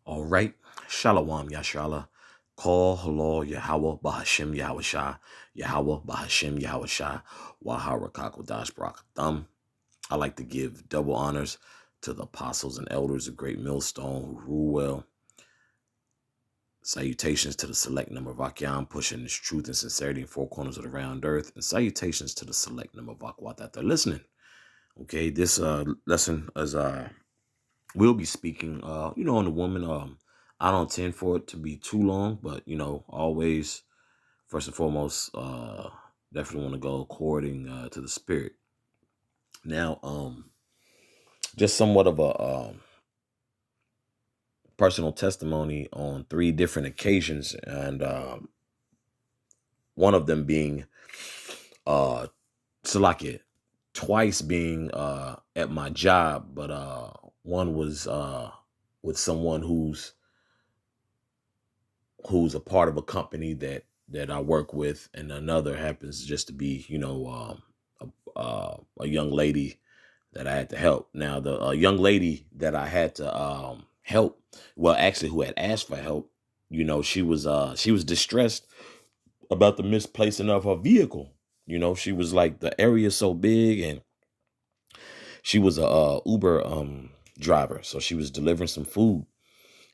All right. Shalom Yashala. Call Halal Yahweh Bahashim Yahushai. Yahweh Bahashim Yahushai. Waharakakodash Barakatham. I like to give double honors to the apostles and elders of Great Millstone who rule well. Salutations to the select number of Akyam pushing this truth and sincerity in four corners of the round earth. And salutations to the select number of Akwat that they're listening. Okay, this lesson is we'll be speaking on the woman. I don't intend for it to be too long, but always first and foremost, definitely want to go according to the spirit. Now, just somewhat of a personal testimony on three different occasions, and one of them being Salakia, twice being at my job, but one was with someone who's a part of a company that I work with, and another happens just to be, a young lady that I had to help. Now, the young lady that I had to help, well, actually, who had asked for help, she was distressed about the misplacing of her vehicle. She was like, the area is so big, and she was a Uber driver, so she was delivering some food.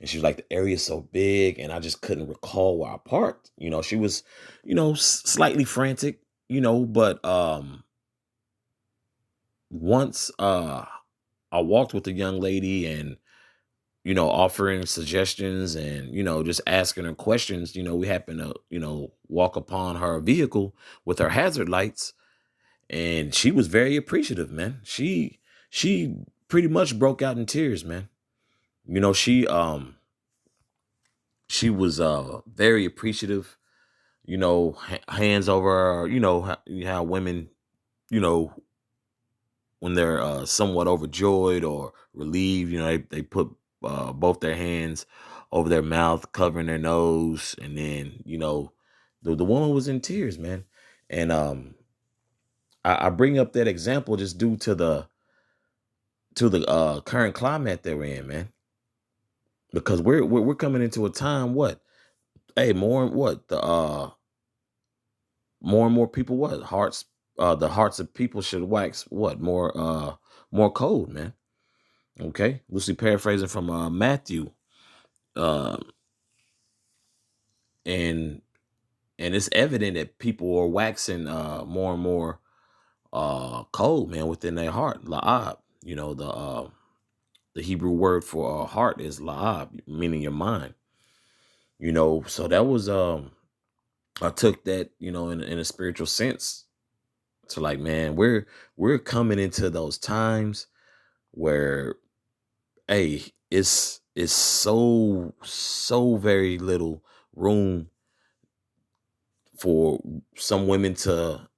And she was like, the area is so big, and I just couldn't recall where I parked. She was, slightly frantic, but once I walked with the young lady and, offering suggestions and, just asking her questions, we happened to, walk upon her vehicle with her hazard lights, and she was very appreciative, man. She pretty much broke out in tears, man. She was very appreciative, hands over her, how women, when they're somewhat overjoyed or relieved, they put both their hands over their mouth, covering their nose. And then, the woman was in tears, man. And I bring up that example just due to the current climate that we're in, man. Because we're coming into a time, more and more people, the hearts of people should wax more cold, man. Okay, loosely paraphrasing from Matthew, uh, and it's evident that people are waxing more and more cold, man, within their heart. La'ab, the Hebrew word for heart is la'ab, meaning your mind. So that was I took that, in a spiritual sense. So like, man, we're coming into those times where, hey, it's so very little room for some women to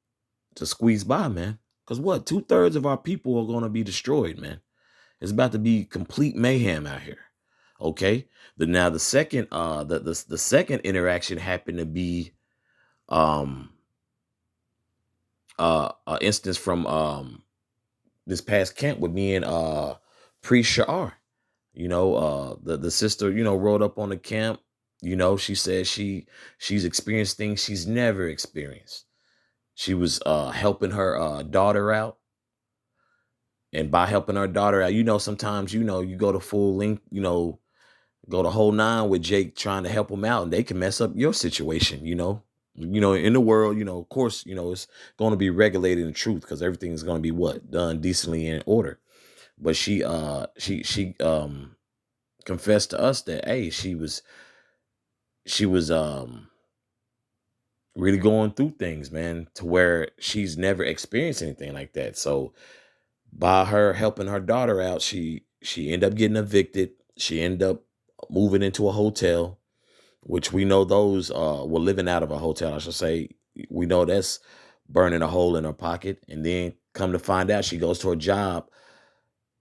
squeeze by, man. Because 2/3 of our people are gonna be destroyed, man. It's about to be complete mayhem out here. Okay. The second the second interaction happened to be instance from this past camp with me and Priest Sha'ar. The sister, rode up on the camp. She said she's experienced things she's never experienced. She was helping her daughter out. And by helping her daughter out, sometimes, you go to full length, go the whole nine with Jake trying to help him out, and they can mess up your situation, in the world, of course, it's going to be regulated in truth, because everything is going to be done decently in order. But she confessed to us that, hey, she was really going through things, man, to where she's never experienced anything like that. So by her helping her daughter out, she ended up getting evicted. She ended up moving into a hotel, which we know those were living out of a hotel, I should say. We know that's burning a hole in her pocket. And then come to find out, she goes to her job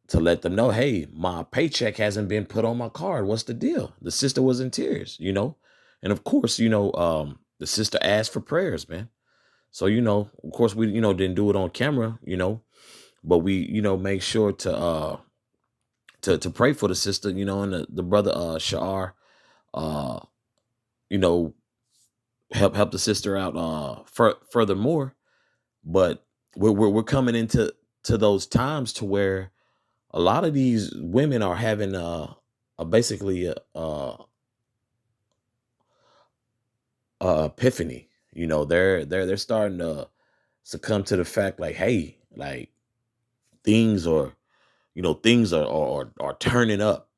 to let them know, hey, my paycheck hasn't been put on my card. What's the deal? The sister was in tears, And of course, the sister asked for prayers, man. So, of course, we, didn't do it on camera, but we, make sure to to pray for the sister, and the brother Sha'ar, uh, you know, help the sister out furthermore. But we're coming into those times to where a lot of these women are having basically epiphany. They're starting to succumb to the fact, like, hey, like, things are things are turning up.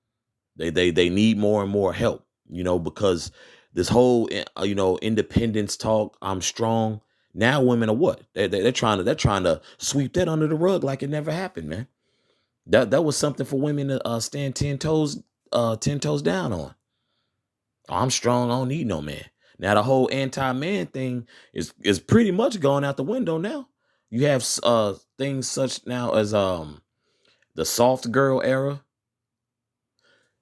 They need more and more help, because this whole independence talk, I'm strong. Now women are what? They're trying to sweep that under the rug like it never happened, man. That was something for women to stand 10 toes down on. I'm strong, I don't need no man. Now the whole anti-man thing is pretty much going out the window now. You have things such now as the soft girl era.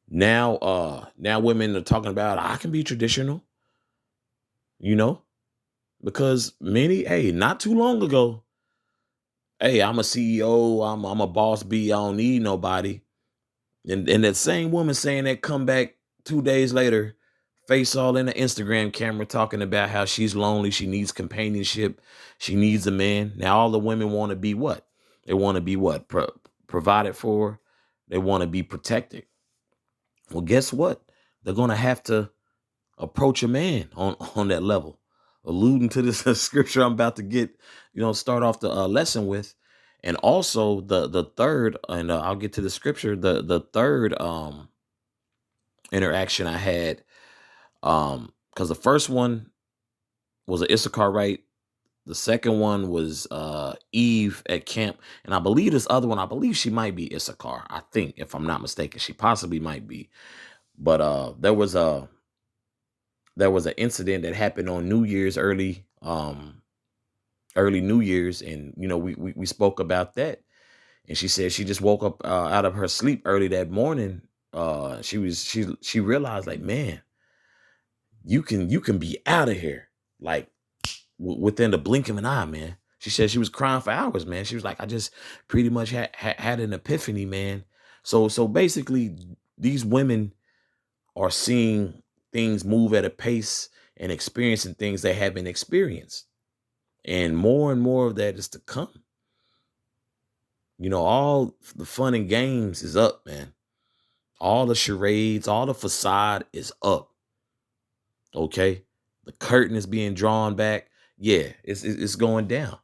Now women are talking about, I can be traditional, you know, because hey, not too long ago, hey, I'm a CEO, I'm a boss B, I don't need nobody. And that same woman saying that, come back 2 days later, face all in the Instagram camera, talking about how she's lonely, she needs companionship, she needs a man. Now all the women want to be what? They want to be what? Provided for. They want to be protected. Well, guess what? They're gonna have to approach a man on that level, alluding to this scripture I'm about to start off the lesson with. And also the third, and I'll get to the scripture, the third interaction I had, because the first one was an Issacharite, the second one was Eve at camp, and I believe this other one, I believe she might be Issachar, I think, if I'm not mistaken, she possibly might be. But there was an incident that happened on New Year's, early New Year's, and we spoke about that. And she said she just woke up out of her sleep early that morning. She realized, like, man, you can be out of here, like, within the blink of an eye, man. She said she was crying for hours, man. She was like, I just pretty much had an epiphany, man. So basically, these women are seeing things move at a pace and experiencing things they haven't experienced. And more of that is to come. All the fun and games is up, man. All the charades, all the facade is up. Okay. The curtain is being drawn back. Yeah, it's going down,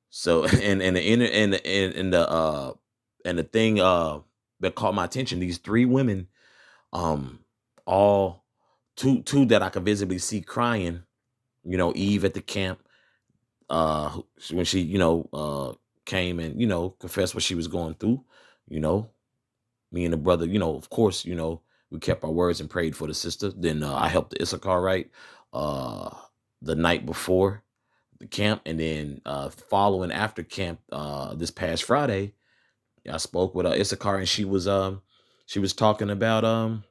So and the inner and the thing that caught my attention, these three women, all two that I could visibly see crying, Eve at the camp, when she, came and, confessed what she was going through, me and the brother, of course, we kept our words and prayed for the sister. Then I helped the Issacharite the night before the camp. And then following after camp this past Friday, I spoke with Issachar, and she was talking about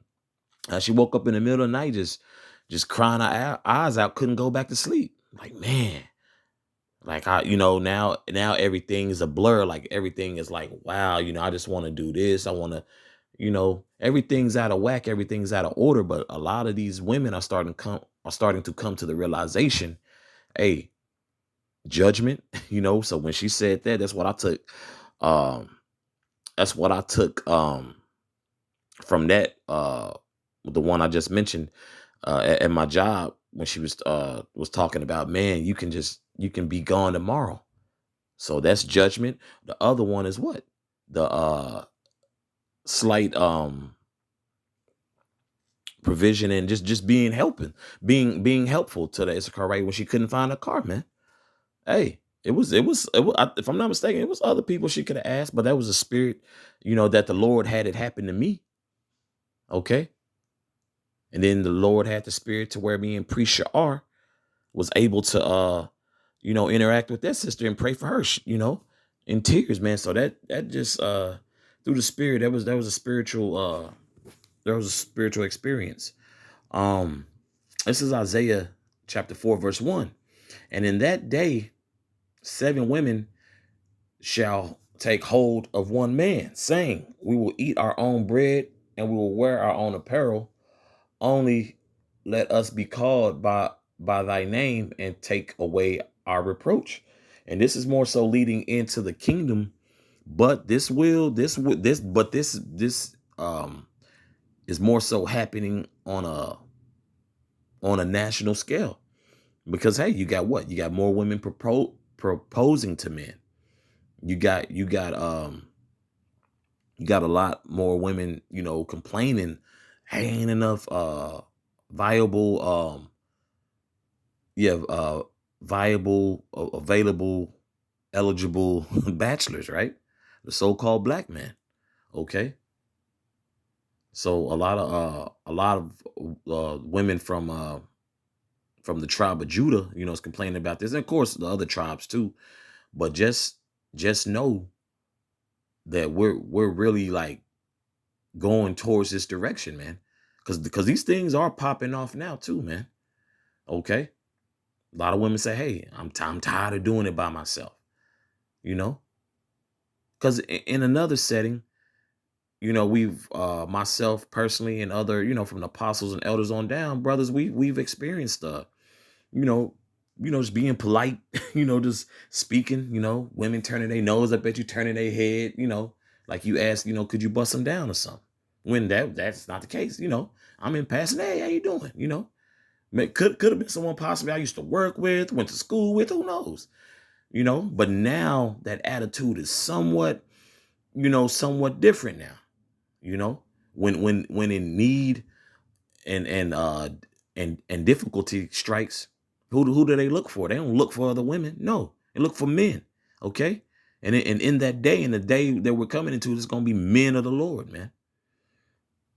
she woke up in the middle of the night just crying her eyes out, couldn't go back to sleep. Like, man, like, now everything is a blur. Like, everything is like, wow, I just want to do this. I want to, everything's out of whack. Everything's out of order. But a lot of these women are starting to come to the realization, hey, judgment, So when she said that, that's what I took. That's what I took from that. The one I just mentioned at my job, when she was talking about, man, you can be gone tomorrow. So that's judgment. The other one is what? The slight provision and just being helpful to the Issachar, right, when she couldn't find a car, man. Hey, it was if I'm not mistaken, it was other people she could have asked, but that was a spirit, that the Lord had it happen to me. Okay. And then the Lord had the spirit to where me and Priest Sha'ar was able to interact with that sister and pray for her, in tears, man. So that just through the spirit, that was a spiritual experience. This is Isaiah chapter 4, verse 1. And in that day, 7 women shall take hold of one man, saying, we will eat our own bread and we will wear our own apparel. Only let us be called by thy name and take away our reproach. And this is more so leading into the kingdom, but this is more so happening on a national scale. Because hey, you got what? You got more women proposing to men. You got a lot more women, complaining, hey, ain't enough viable yeah, viable, available, eligible bachelors, right? The so-called black man. Okay. So a lot of women from the tribe of Judah, is complaining about this. And of course the other tribes too. But just know that we're really like going towards this direction, man. Because these things are popping off now too, man. Okay. A lot of women say, hey, I'm tired of doing it by myself, you know? Because in another setting, we've myself personally and other, from the apostles and elders on down, brothers, we've experienced you know, just being polite, just speaking, women turning their nose up at you, turning their head, like you ask, could you bust them down or something? When that's not the case, I'm in passing, hey, how you doing? Could have been someone possibly I used to work with, went to school with, who knows? But now that attitude is somewhat different now. When in need and difficulty strikes, who do they look for? They don't look for other women. No, they look for men. Okay. And in that day, in the day that we're coming into, it's going to be men of the Lord, man.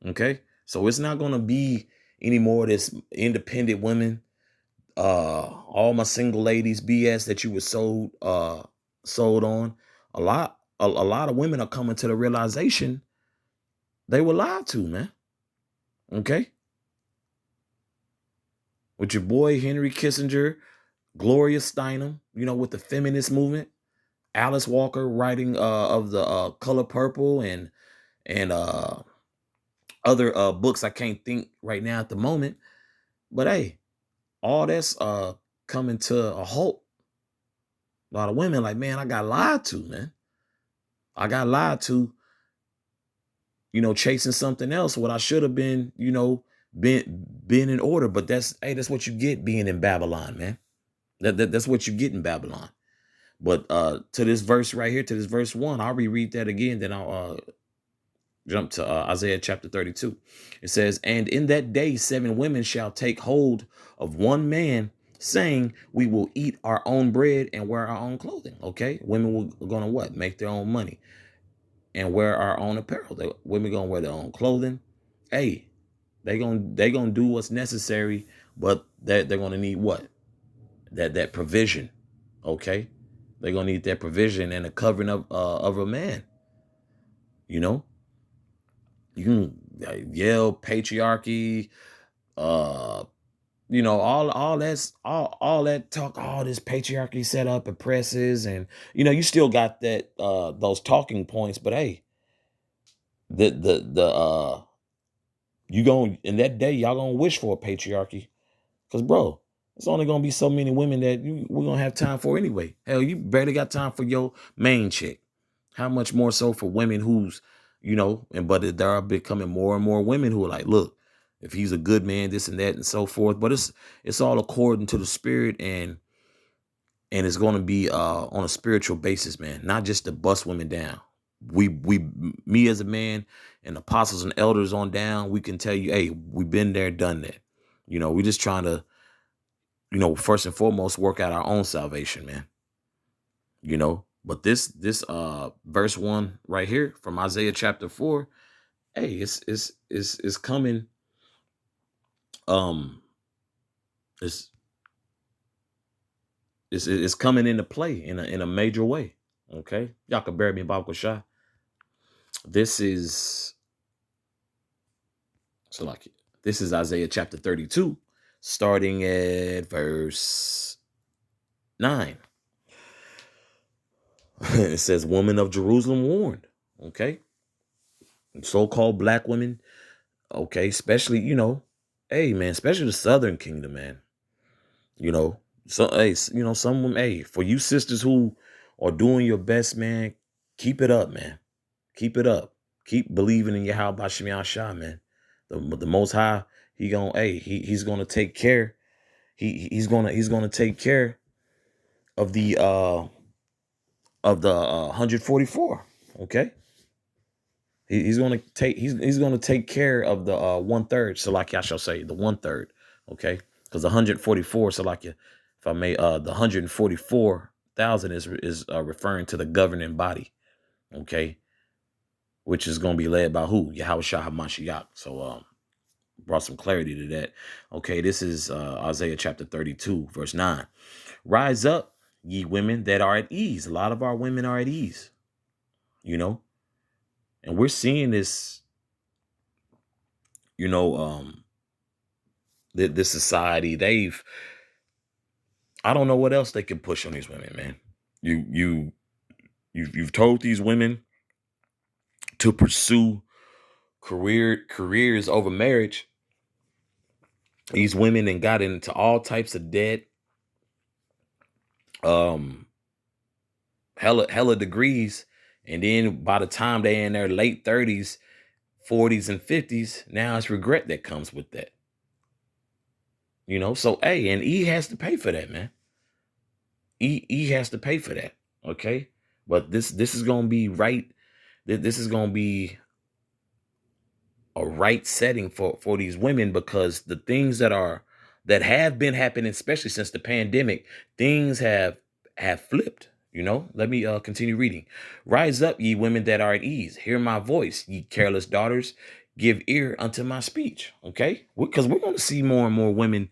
Okay. So it's not going to be any more of this independent women, all my single ladies BS that you were sold on. A lot of women are coming to the realization they were lied to, man. Okay. With your boy Henry Kissinger, Gloria Steinem, with the feminist movement, Alice Walker writing of the Color Purple and other books I can't think right now at the moment. But hey, all that's coming to a halt. A lot of women like, man, I got lied to, man. I got lied to, chasing something else. What I should have been, been in order. But that's what you get being in Babylon, man. That's what you get in Babylon. But to this verse right here, to this verse 1, I'll reread that again. Then I'll jump to Isaiah chapter 32. It says, and in that day, 7 women shall take hold of one man, saying, we will eat our own bread and wear our own clothing. Okay. Women are going to what? Make their own money and wear our own apparel. Women going to wear their own clothing. Hey, they gonna do what's necessary, but they're going to need what? That provision. Okay. They're going to need that provision and a covering of a man. You can yell patriarchy, all that talk, all this patriarchy set up oppresses, and you still got that those talking points, but hey, you going in that day, y'all gonna wish for a patriarchy, because bro, it's only gonna be so many women that we're gonna have time for anyway. Hell, you barely got time for your main chick. How much more so for women who's, but there are becoming more and more women who are like, look, if he's a good man, this and that and so forth. But it's all according to the spirit, and it's going to be on a spiritual basis, man, not just to bust women down. Me as a man and apostles and elders on down, we can tell you, hey, we've been there, done that. We're just trying to, first and foremost, work out our own salvation, man. But this verse 1 right here from Isaiah chapter 4, hey, it's coming. It's coming into play in a major way. Okay, y'all can bury me in Bible Shah. This is Isaiah chapter 32, starting at verse 9. It says, woman of Jerusalem warned. Okay. So-called black women. Okay. Especially, hey, man, especially the Southern Kingdom, man. So, hey, some women, hey, for you sisters who are doing your best, man, keep it up, man. Keep it up. Keep believing in Yahweh Bashem Yahshua, man. The Most High, he's gonna take care. He's gonna take care of the 144. Okay, he's gonna take care of the 1/3. So like I shall say, the 1/3. Okay, because 144. So like if I may, the 144,000 is referring to the governing body. Okay, which is gonna be led by who? Yahweh Shah Hamashiach. So brought some clarity to that. Okay, this is Isaiah chapter 32, verse 9. Rise up, ye women that are at ease. A lot of our women are at ease, and we're seeing this, this society. I don't know what else they can push on these women, man. You've told these women to pursue careers over marriage. These women and got into all types of debt, um, hella degrees, and then by the time they're in their late 30s, 40s, and 50s, now it's regret that comes with that. So hey, and he has to pay for that, man. He has to pay for that. Okay, but this is gonna be right. This is gonna be a right setting for these women, because the things that have been happening, especially since the pandemic, things have flipped. Let me continue reading. Rise up, ye women that are at ease, hear my voice, ye careless daughters, give ear unto my speech. Okay, because we're going to see more and more women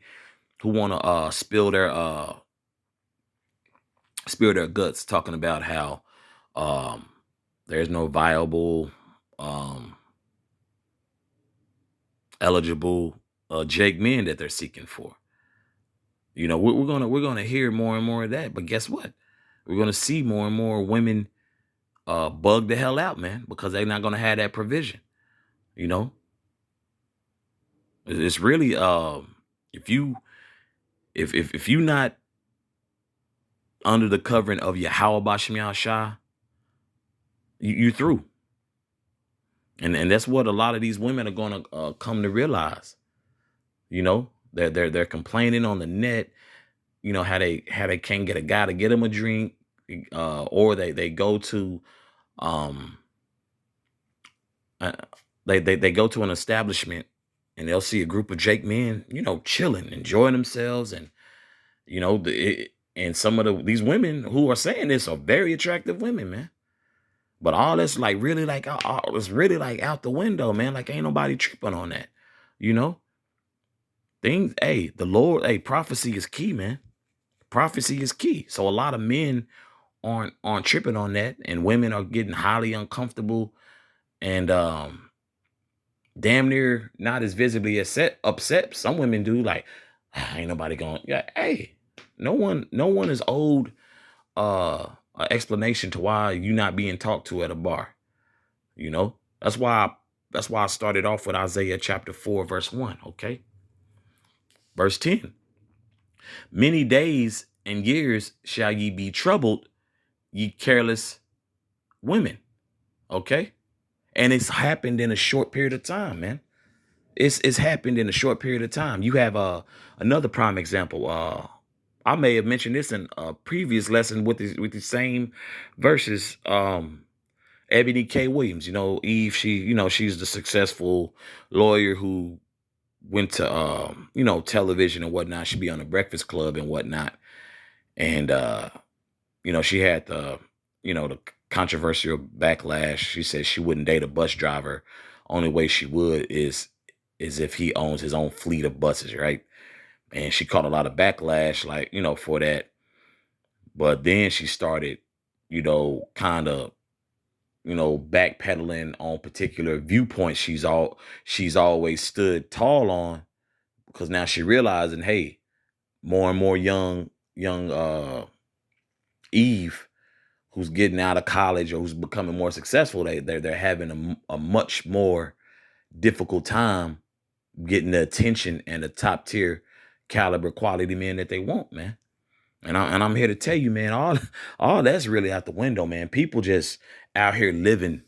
who want to spill their guts, talking about how there's no viable eligible Jake men that they're seeking for. We're gonna hear more and more of that. But guess what? We're gonna see more and more women bug the hell out, man, because they're not gonna have that provision. It's really if you not under the covering of Yahweh Bashem Yahshua, you through. And that's what a lot of these women are gonna come to realize. They're complaining on the net. How they can't get a guy to get them a drink, or they go to uh, they go to an establishment and they'll see a group of Jake men, chilling, enjoying themselves, and and some of these women who are saying this are very attractive women, man. But all that's like really like it's really like out the window, man. Like ain't nobody tripping on that, you know. Things, hey, the Lord, hey, prophecy is key, man. Prophecy is key. So a lot of men aren't tripping on that, and women are getting highly uncomfortable and damn near not as visibly upset. Some women do, like, ain't nobody going, yeah, hey, no one is owed an explanation to why you not being talked to at a bar. That's why I started off with Isaiah chapter 4, verse 1. Okay. Verse 10. Many days and years shall ye be troubled, ye careless women. Okay. And it's happened in a short period of time, man. It's happened in a short period of time. You have another prime example. I may have mentioned this in a previous lesson with the same verses. Ebony K. Williams, Eve, she's the successful lawyer who went to television and whatnot. She'd be on the Breakfast Club and whatnot. And she had the controversial backlash. She said she wouldn't date a bus driver. Only way she would is if he owns his own fleet of buses, right? And she caught a lot of backlash, like, for that. But then she started, kind of, backpedaling on particular viewpoints she's always stood tall on, because now she realizing, hey, more and more young Eve who's getting out of college or who's becoming more successful, they're having a much more difficult time getting the attention and the top tier caliber quality men that they want, man. And I'm here to tell you, man, all that's really out the window, man. People just out here living,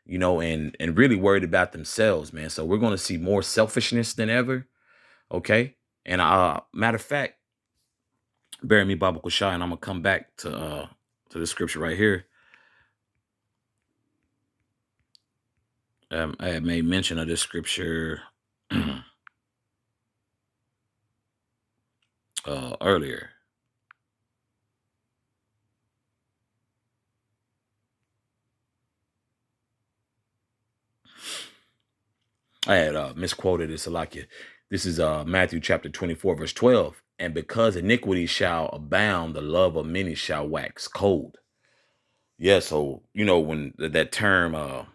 and really worried about themselves, man. So we're gonna see more selfishness than ever. Okay. And matter of fact, bear me Baba Kushai, and I'm gonna come back to the scripture right here. I had made mention of this scripture earlier. I had misquoted it, Salakia. This is Matthew chapter 24, verse 12. And because iniquity shall abound, the love of many shall wax cold. Yeah, so, when that term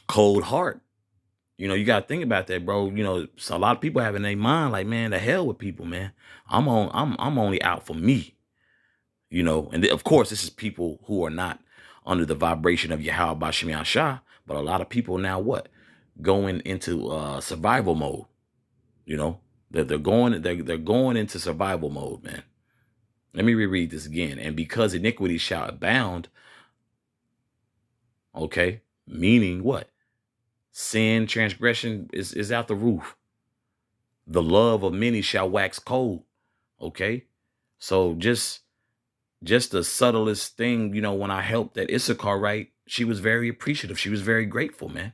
cold heart, you got to think about that, bro. So a lot of people have in their mind like, man, the hell with people, man. I'm only out for me, and of course, this is people who are not under the vibration of Yahweh Bashim Yahshua, but a lot of people now going into survival mode. They're going into survival mode, man. Let me reread this again. And because iniquity shall abound, okay, meaning what? Sin, transgression is out the roof. The love of many shall wax cold. Okay, so just the subtlest thing, when I helped that Issachar, right? She was very appreciative. She was very grateful, man.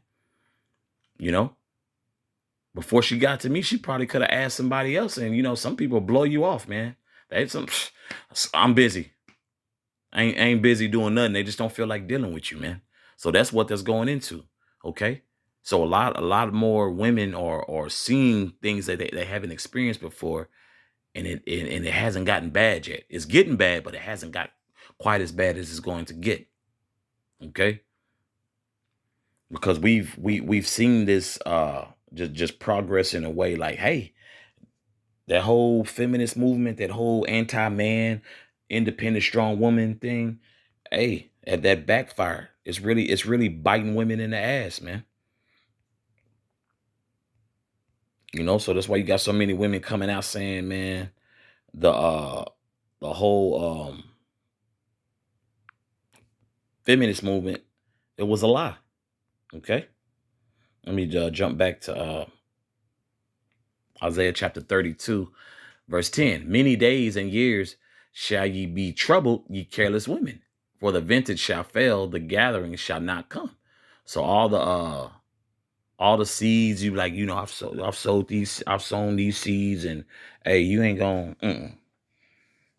Before she got to me, she probably could have asked somebody else. And, some people blow you off, man. I'm busy. I ain't busy doing nothing. They just don't feel like dealing with you, man. So that's what that's going into. Okay. So a lot more women are seeing things that they haven't experienced before. And it hasn't gotten bad yet. It's getting bad, but it hasn't got quite as bad as it's going to get. Okay. Because we've seen this just progress in a way like, hey, that whole feminist movement, that whole anti-man, independent, strong woman thing, hey, that backfired. It's really biting women in the ass, man. So that's why you got so many women coming out saying, man, the whole feminist movement, it was a lie. Okay. Let me jump back to Isaiah chapter 32, verse 10. Many days and years shall ye be troubled, ye careless women, for the vintage shall fail, the gathering shall not come. So all the seeds you like, I've sown these seeds, and hey, you ain't gonna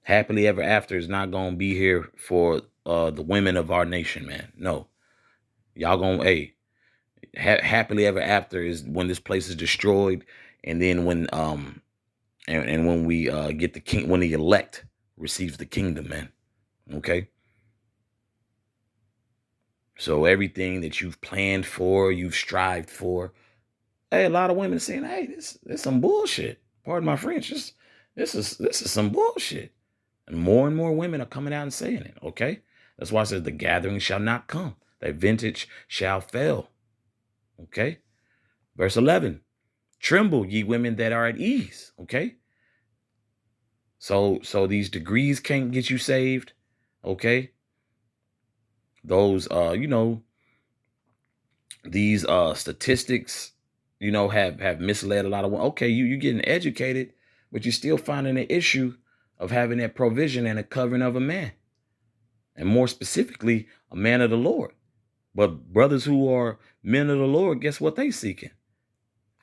happily ever after is not gonna be here for the women of our nation, man. No, y'all gonna happily ever after is when this place is destroyed, and then when and when we get the king, when the elect receives the kingdom, man. Okay. So everything that you've planned for, you've strived for. Hey, a lot of women saying, "Hey, this is some bullshit." Pardon my French. This is some bullshit. And more women are coming out and saying it. Okay, that's why I said the gathering shall not come. That vintage shall fail. Okay, verse 11. Tremble, ye women that are at ease. Okay. So these degrees can't get you saved. Okay. Those these statistics, have misled a lot of women. Okay, you getting educated, but you're still finding an issue of having that provision and a covering of a man. And more specifically, a man of the Lord. But brothers who are men of the Lord, guess what they seeking?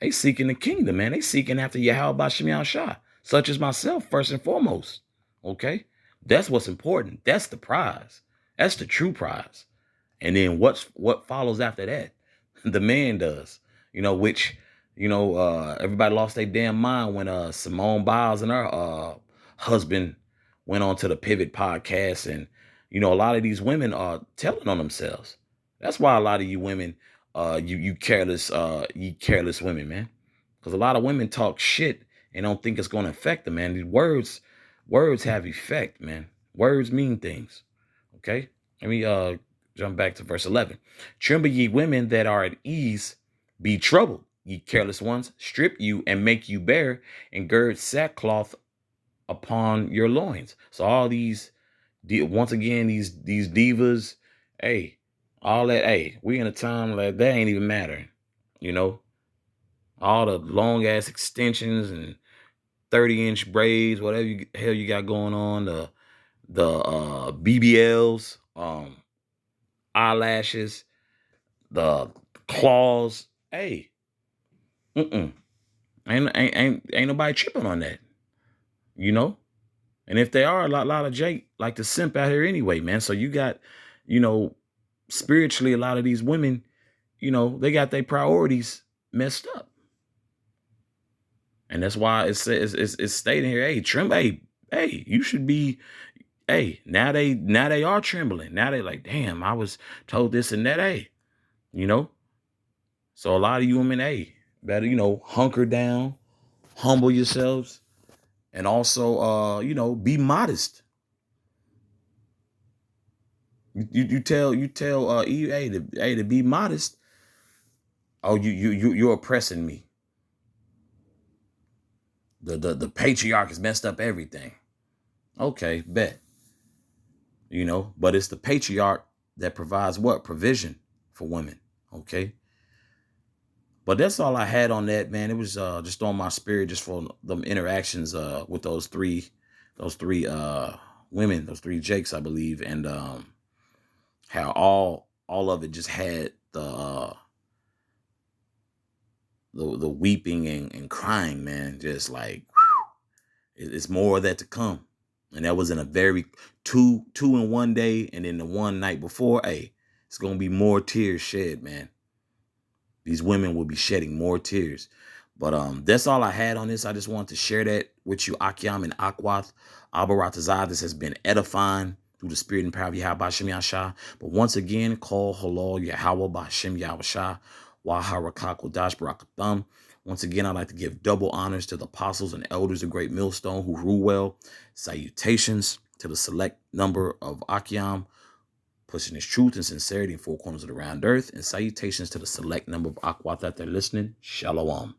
They seeking the kingdom, man. They seeking after Yahweh Bashim Yahshua, such as myself, first and foremost. Okay? That's what's important. That's the prize. That's the true prize. And then what follows after that? The man does. Which, everybody lost their damn mind when Simone Biles and her husband went on to the Pivot podcast. And, a lot of these women are telling on themselves. That's why a lot of you women, you careless women, man. Because a lot of women talk shit and don't think it's going to affect them, man. These words have effect, man. Words mean things. Okay. Let me jump back to verse 11. Tremble ye women that are at ease, be troubled, ye careless ones, strip you and make you bare, and gird sackcloth upon your loins. So all these, once again, these divas, hey, all that, hey, we in a time like that ain't even mattering, you know. All the long ass extensions and 30-inch braids, whatever hell you got going on, the BBLs, eyelashes, the claws. Hey, mm-mm. Ain't nobody tripping on that, you know? And if they are, a lot of Jake like to simp out here anyway, man. So you got, you know, spiritually, a lot of these women, you know, they got their priorities messed up. And that's why it's stating here, hey, hey, you should be, hey, now they are trembling. Now they like, damn, I was told this and that, hey, you know. So a lot of you women, hey, better, you know, hunker down, humble yourselves, and also you know, be modest. You tell Eve, hey, to be modest. Oh, you're oppressing me. The patriarch has messed up everything. Okay, bet. You know, but it's the patriarch that provides what? Provision for women. Okay. But that's all I had on that, man. It was just on my spirit, just for them interactions with those three women, those three Jakes, I believe, and how all of it just had the weeping and crying, man. Just like it's more of that to come. And that was in a very two in one day, and then the one night before, hey, it's gonna be more tears shed, man. These women will be shedding more tears. But that's all I had on this. I just wanted to share that with you, Akyam and Akwath. Abaratazah, this has been edifying through the spirit and power of Yahweh Ba'Shem Yahshua. But once again, call halal Yahweh Ba'Shem Yahushua. Waharakak Wadash Barakatham. Once again, I'd like to give double honors to the apostles and elders of Great Millstone who rule well. Salutations to the select number of Akyam, pushing his truth and sincerity in four corners of the round earth. And salutations to the select number of Akwath that they're listening. Shalom.